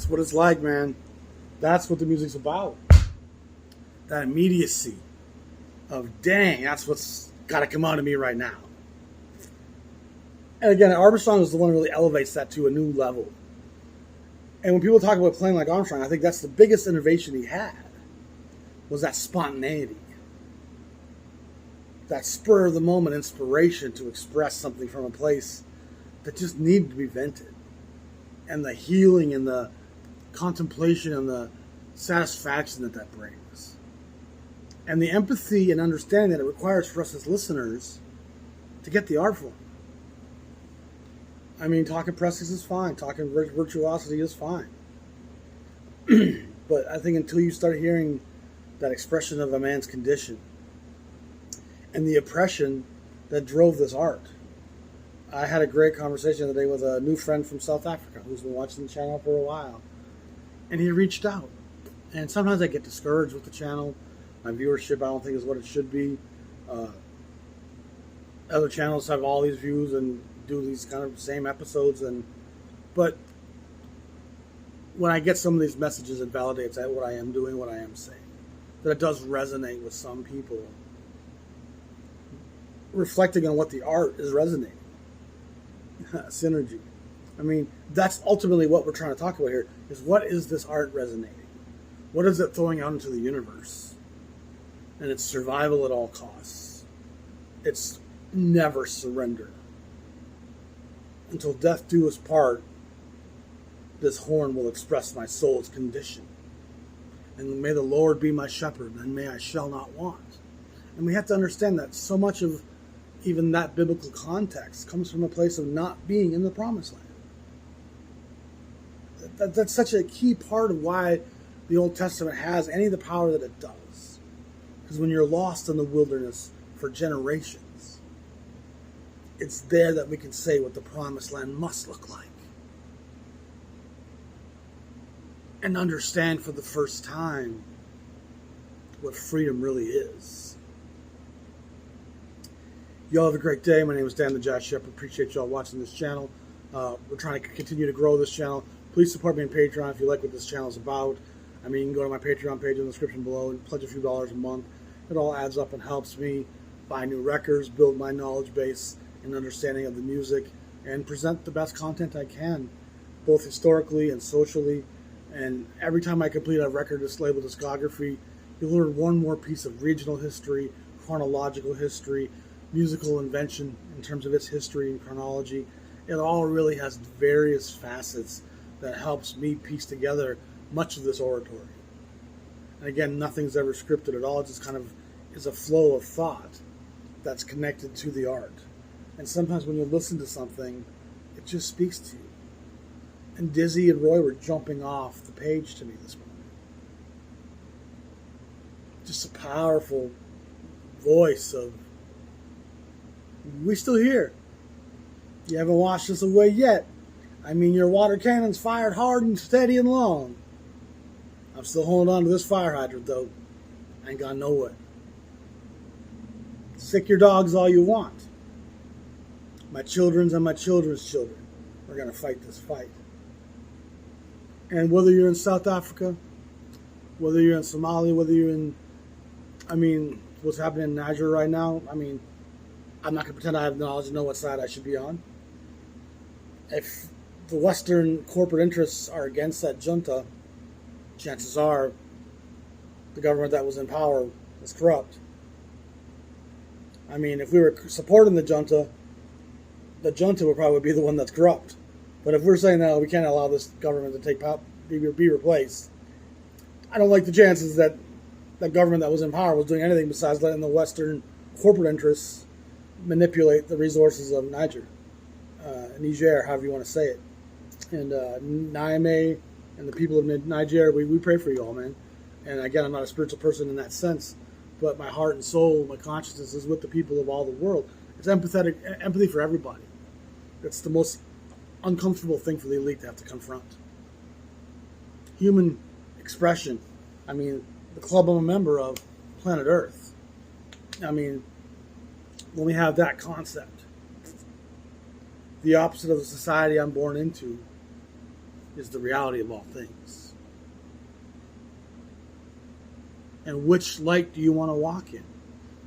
That's what it's like, man. That's what the music's about. That immediacy of, dang, that's what's got to come out of me right now. And again, Armstrong is the one who really elevates that to a new level. And when people talk about playing like Armstrong, I think that's the biggest innovation he had, was that spontaneity. That spur of the moment inspiration to express something from a place that just needed to be vented. And the healing and the contemplation and the satisfaction that brings. And the empathy and understanding that it requires for us as listeners to get the art form. I mean, talking presence is fine. Talking virtuosity is fine. But I think until you start hearing that expression of a man's condition and the oppression that drove this art. I had a great conversation the other day with a new friend from South Africa who's been watching the channel for a while. And he reached out. And sometimes I get discouraged with the channel. My viewership, I don't think, is what it should be. Other channels have all these views and do these kind of same episodes, but when I get some of these messages, it validates that what I am doing, what I am saying, that it does resonate with some people, reflecting on what the art is resonating. Synergy. I mean, that's ultimately what we're trying to talk about here, is what is this art resonating? What is it throwing out into the universe? And it's survival at all costs. It's never surrender. Until death do us part, this horn will express my soul's condition. And may the Lord be my shepherd, and may I shall not want. And we have to understand that so much of even that biblical context comes from a place of not being in the promised land. That's such a key part of why the Old Testament has any of the power that it does. Because when you're lost in the wilderness for generations, it's there that we can say what the promised land must look like. And understand for the first time what freedom really is. Y'all have a great day. My name is Dan the Jazz Shepherd. Appreciate y'all watching this channel. We're trying to continue to grow this channel. Please support me on Patreon if you like what this channel is about. I mean, you can go to my Patreon page in the description below and pledge a few dollars a month. It all adds up and helps me buy new records, build my knowledge base and understanding of the music, and present the best content I can, both historically and socially. And every time I complete a record label discography, you'll learn one more piece of regional history, chronological history, musical invention in terms of its history and chronology. It all really has various facets that helps me piece together much of this oratory. And again, nothing's ever scripted at all. It just kind of is a flow of thought that's connected to the art. And sometimes when you listen to something, it just speaks to you. And Dizzy and Roy were jumping off the page to me this morning. Just a powerful voice of, we still here. You haven't washed us away yet. I mean, your water cannon's fired hard and steady and long. I'm still holding on to this fire hydrant, though. I ain't gone nowhere. Sick your dogs all you want. My children's and my children's children. We're going to fight this fight. And whether you're in South Africa, whether you're in Somalia, whether you're in, what's happening in Niger right now, I'm not going to pretend I have knowledge and know what side I should be on. If the Western corporate interests are against that junta, chances are the government that was in power was corrupt. If we were supporting the junta would probably be the one that's corrupt. But if we're saying, no, we can't allow this government to be replaced, I don't like the chances that the government that was in power was doing anything besides letting the Western corporate interests manipulate the resources of Niger, however you want to say it. And Niamey and the people of Niger, we pray for you all, man. And again, I'm not a spiritual person in that sense, but my heart and soul, my consciousness is with the people of all the world. It's empathy for everybody. It's the most uncomfortable thing for the elite to have to confront. Human expression. The club I'm a member of, Planet Earth. When we have that concept, the opposite of the society I'm born into, is the reality of all things. And which light do you want to walk in?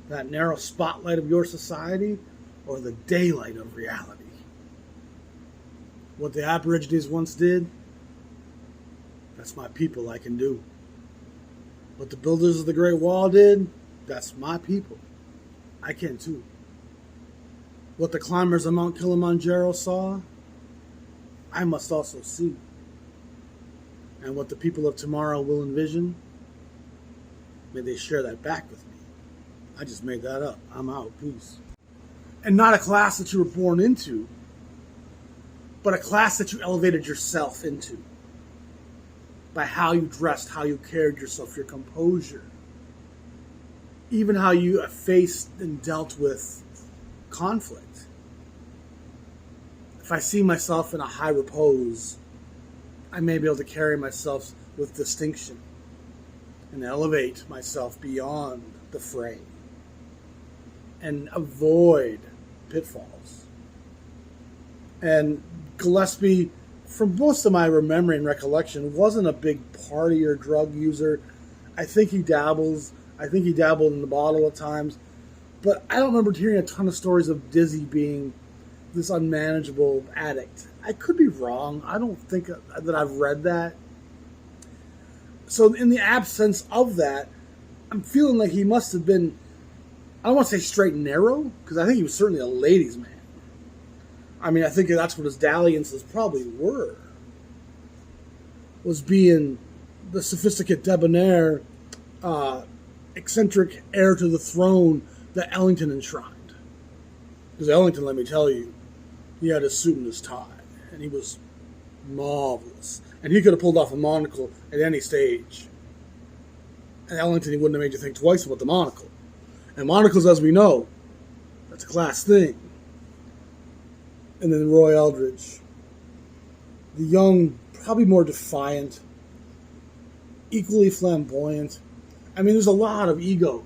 That narrow spotlight of your society or the daylight of reality? What the Aborigines once did, that's my people I can do. What the builders of the Great Wall did, that's my people. I can too. What the climbers of Mount Kilimanjaro saw, I must also see. And what the people of tomorrow will envision, may they share that back with me. I just made that up. I'm out. Peace. And not a class that you were born into, but a class that you elevated yourself into. By how you dressed, how you carried yourself, your composure. Even how you faced and dealt with conflict. If I see myself in a high repose, I may be able to carry myself with distinction and elevate myself beyond the fray and avoid pitfalls. And Gillespie, from most of my memory and recollection, wasn't a big party or drug user. I think he dabbles. I think he dabbled in the bottle at times. But I don't remember hearing a ton of stories of Dizzy being this unmanageable addict. I could be wrong. I don't think that I've read that. So in the absence of that, I'm feeling like he must have been, I don't want to say straight and narrow, because I think he was certainly a ladies' man. I mean, I think that's what his dalliances probably were. Was being the sophisticate, debonair, eccentric heir to the throne that Ellington enshrined. Because Ellington, let me tell you, he had his suit and his tie, and he was marvelous. And he could have pulled off a monocle at any stage. And Ellington, he wouldn't have made you think twice about the monocle. And monocles, as we know, that's a class thing. And then Roy Eldridge, the young, probably more defiant, equally flamboyant. I mean, there's a lot of ego.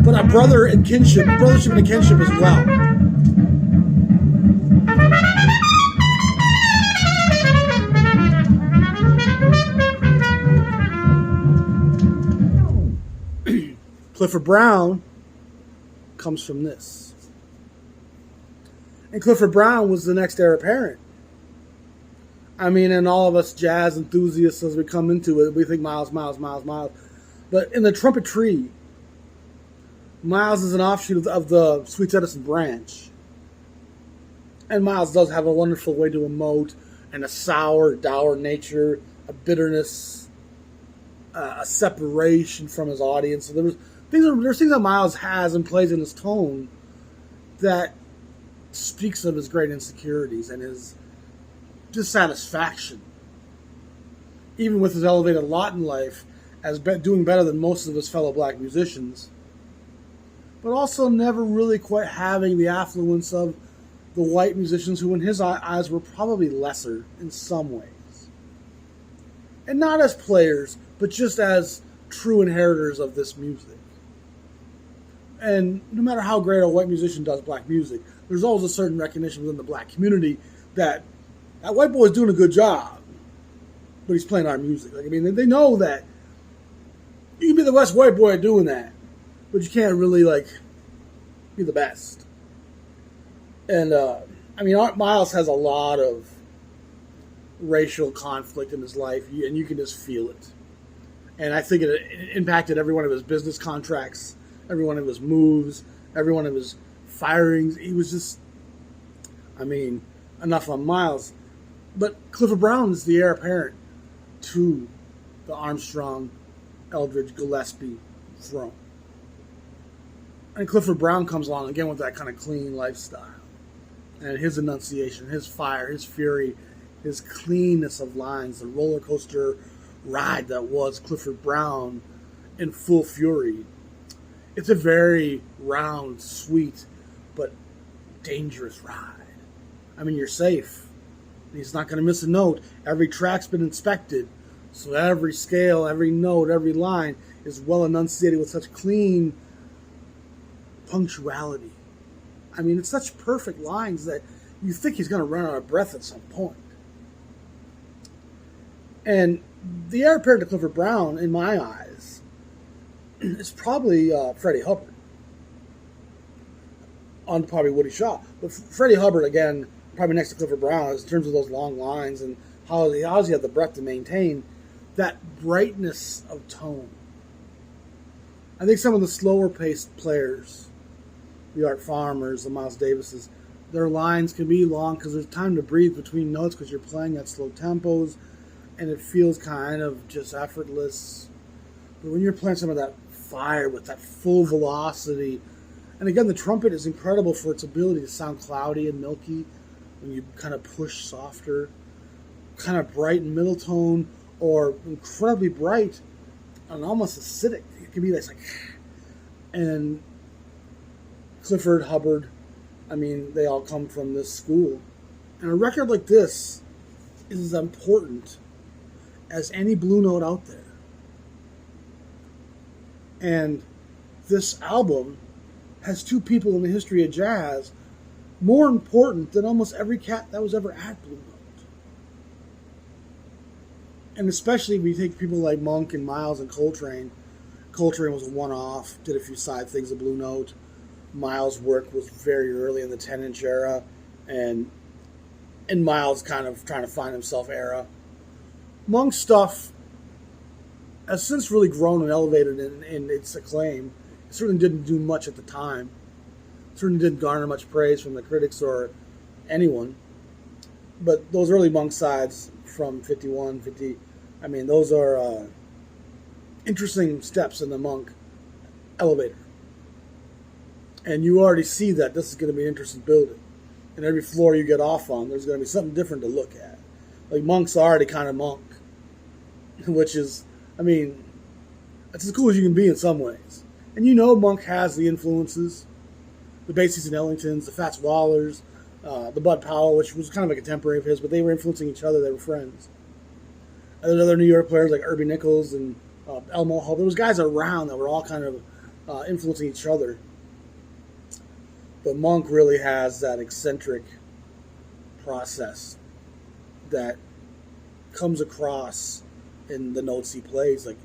But a brother and kinship, brothership and a kinship as well. Clifford Brown comes from this. And Clifford Brown was the next heir apparent. I mean, and all of us jazz enthusiasts, as we come into it, we think Miles. But in the trumpet tree, Miles is an offshoot of the Sweets Edison branch. And Miles does have a wonderful way to emote, and a sour, dour nature, a bitterness, a separation from his audience. So there's things that Miles has and plays in his tone that speaks of his great insecurities and his dissatisfaction, even with his elevated lot in life, as doing better than most of his fellow black musicians, but also never really quite having the affluence of the white musicians who in his eyes were probably lesser in some ways. And not as players, but just as true inheritors of this music. And no matter how great a white musician does black music, there's always a certain recognition within the black community that white boy's doing a good job, but he's playing our music. Like, I mean, they know that you can be the best white boy at doing that, but you can't really, like, be the best. And, I mean, Miles has a lot of racial conflict in his life, and you can just feel it. And I think it impacted every one of his business contracts, every one of his moves, every one of his firings. He was just, I mean, enough on Miles. But Clifford Brown is the heir apparent to the Armstrong, Eldridge, Gillespie throne. And Clifford Brown comes along again with that kind of clean lifestyle. And his enunciation, his fire, his fury, his cleanness of lines, the roller coaster ride that was Clifford Brown in full fury. It's a very round, sweet, but dangerous ride. I mean, you're safe. He's not going to miss a note. Every track's been inspected. So every scale, every note, every line is well enunciated with such clean punctuality. I mean, it's such perfect lines that you think he's going to run out of breath at some point. And the heir apparent to Clifford Brown, in my eyes, is probably Freddie Hubbard. On probably Woody Shaw. But Freddie Hubbard, again, probably next to Clifford Brown, in terms of those long lines and how he had the breadth to maintain that brightness of tone. I think some of the slower paced players, the Art Farmers, the Miles Davises, their lines can be long because there's time to breathe between notes because you're playing at slow tempos and it feels kind of just effortless. But when you're playing some of that fire with that full velocity, and again, the trumpet is incredible for its ability to sound cloudy and milky when you kind of push softer, kind of bright and middle tone, or incredibly bright and almost acidic. It can be like, and Clifford, Hubbard, I mean, they all come from this school. And a record like this is as important as any blue note out there. And this album has two people in the history of jazz more important than almost every cat that was ever at Blue Note. And especially when you take people like Monk and Miles and Coltrane. Coltrane was a one-off, did a few side things of Blue Note. Miles' work was very early in the 10-inch era, and Miles kind of trying to find himself era. Monk's stuff has since really grown and elevated in its acclaim. It certainly didn't do much at the time. It certainly didn't garner much praise from the critics or anyone. But those early Monk sides from 51, 50, I mean, those are interesting steps in the Monk elevator. And you already see that this is going to be an interesting building. And every floor you get off on, there's going to be something different to look at. Like, Monk's already kind of Monk, which is, I mean, that's as cool as you can be in some ways. And you know Monk has the influences, the Basies and Ellingtons, the Fats Wallers, the Bud Powell, which was kind of a contemporary of his, but they were influencing each other. They were friends. And there's other New York players like Herbie Nichols and Elmo Hall. There was guys around that were all kind of influencing each other. But Monk really has that eccentric process that comes across in the notes he plays. Like,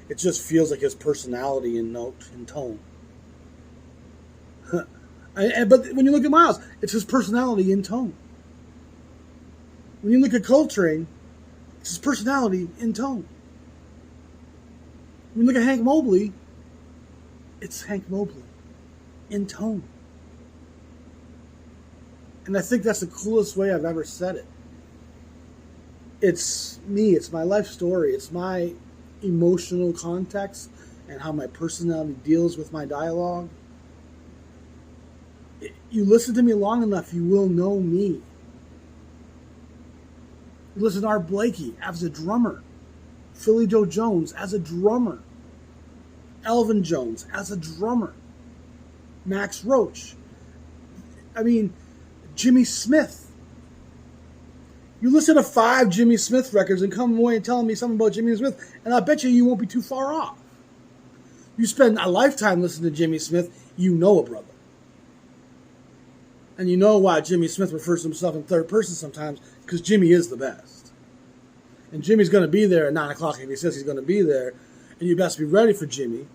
it just feels like his personality in note and tone. But when you look at Miles, it's his personality in tone. When you look at Coltrane, it's his personality in tone. When you look at Hank Mobley, it's Hank Mobley in tone. And I think that's the coolest way I've ever said it. It's me. It's my life story. It's my emotional context and how my personality deals with my dialogue. You listen to me long enough, you will know me. You listen to Art Blakey as a drummer. Philly Joe Jones as a drummer. Elvin Jones as a drummer. Max Roach. I mean, Jimmy Smith. You listen to 5 Jimmy Smith records and come away and telling me something about Jimmy Smith, and I bet you won't be too far off. You spend a lifetime listening to Jimmy Smith, you know a brother. And you know why Jimmy Smith refers to himself in third person sometimes, because Jimmy is the best. And Jimmy's going to be there at 9 o'clock if he says he's going to be there, and you best be ready for Jimmy.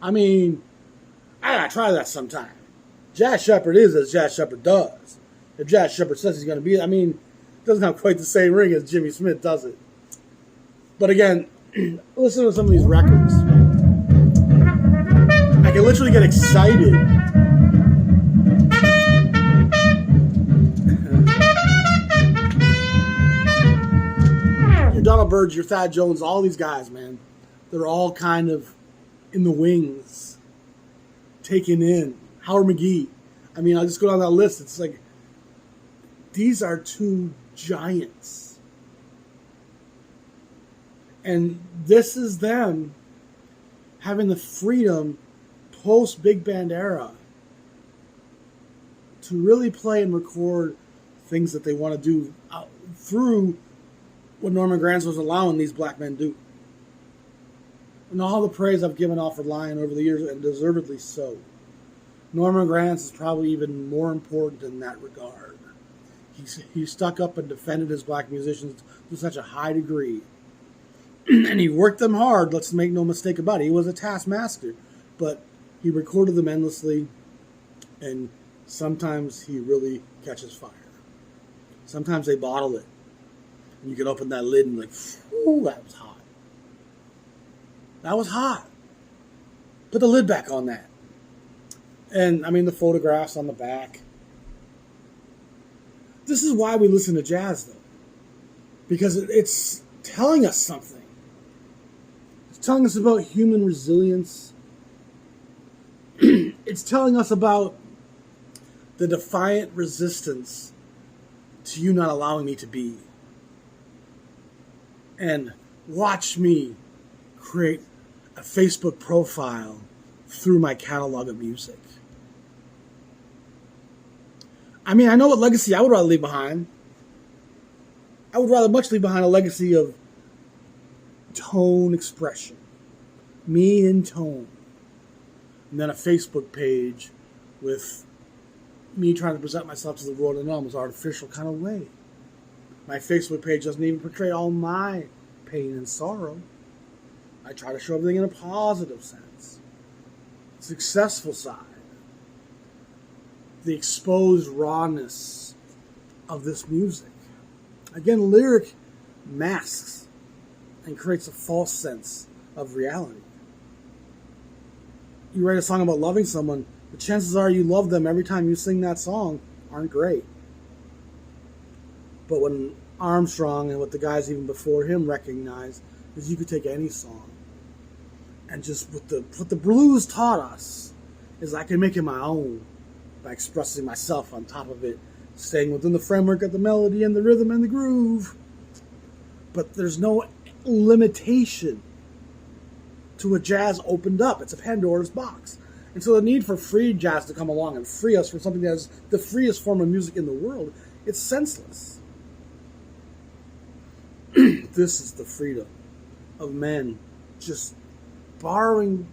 I mean, I got to try that sometime. Jazz Shepherd is as Jazz Shepherd does. If Jazz Shepherd says he's going to be, I mean, it doesn't have quite the same ring as Jimmy Smith does it. But again, listen to some of these records. I can literally get excited. Your Donald Byrds, your Thad Jones, all these guys, man, they're all kind of in the wings, taken in. Howard McGee. I mean, I'll just go down that list. It's like, these are two giants. And this is them having the freedom post-big band era to really play and record things that they want to do through what Norman Granz was allowing these black men do. And all the praise I've given Alfred Lyon over the years, and deservedly so. Norman Granz is probably even more important in that regard. He stuck up and defended his black musicians to such a high degree. And he worked them hard, let's make no mistake about it. He was a taskmaster. But he recorded them endlessly, and sometimes he really catches fire. Sometimes they bottle it. And you can open that lid and like, whew, that was hot. That was hot. Put the lid back on that. And, I mean, the photographs on the back. This is why we listen to jazz, though. Because it's telling us something. It's telling us about human resilience. It's telling us about the defiant resistance to you not allowing me to be. And watch me create a Facebook profile through my catalog of music. I mean, I know what legacy I would rather leave behind. I would rather much leave behind a legacy of tone expression. Me in tone. And then a Facebook page with me trying to present myself to the world in an almost artificial kind of way. My Facebook page doesn't even portray all my pain and sorrow. I try to show everything in a positive sense. Successful side. The exposed rawness of this music. Again, lyric masks and creates a false sense of reality. You write a song about loving someone, the chances are you love them every time you sing that song aren't great. But when Armstrong and what the guys even before him recognized is you could take any song and just what the blues taught us is I can make it my own by expressing myself on top of it, staying within the framework of the melody and the rhythm and the groove. But there's no limitation to what jazz opened up. It's a Pandora's box. And so the need for free jazz to come along and free us from something that is the freest form of music in the world, it's senseless. This is the freedom of men just borrowing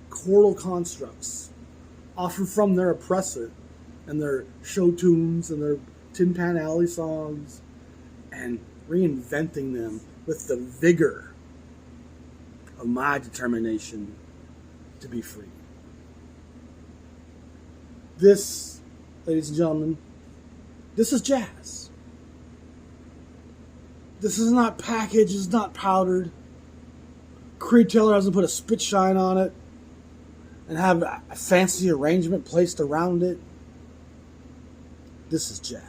chordal constructs often from their oppressor and their show tunes and their Tin Pan Alley songs and reinventing them with the vigor of my determination to be free. This, ladies and gentlemen, this is jazz. This is not packaged, it's not powdered. Creed Taylor hasn't put a spit shine on it and have a fancy arrangement placed around it. This is jazz.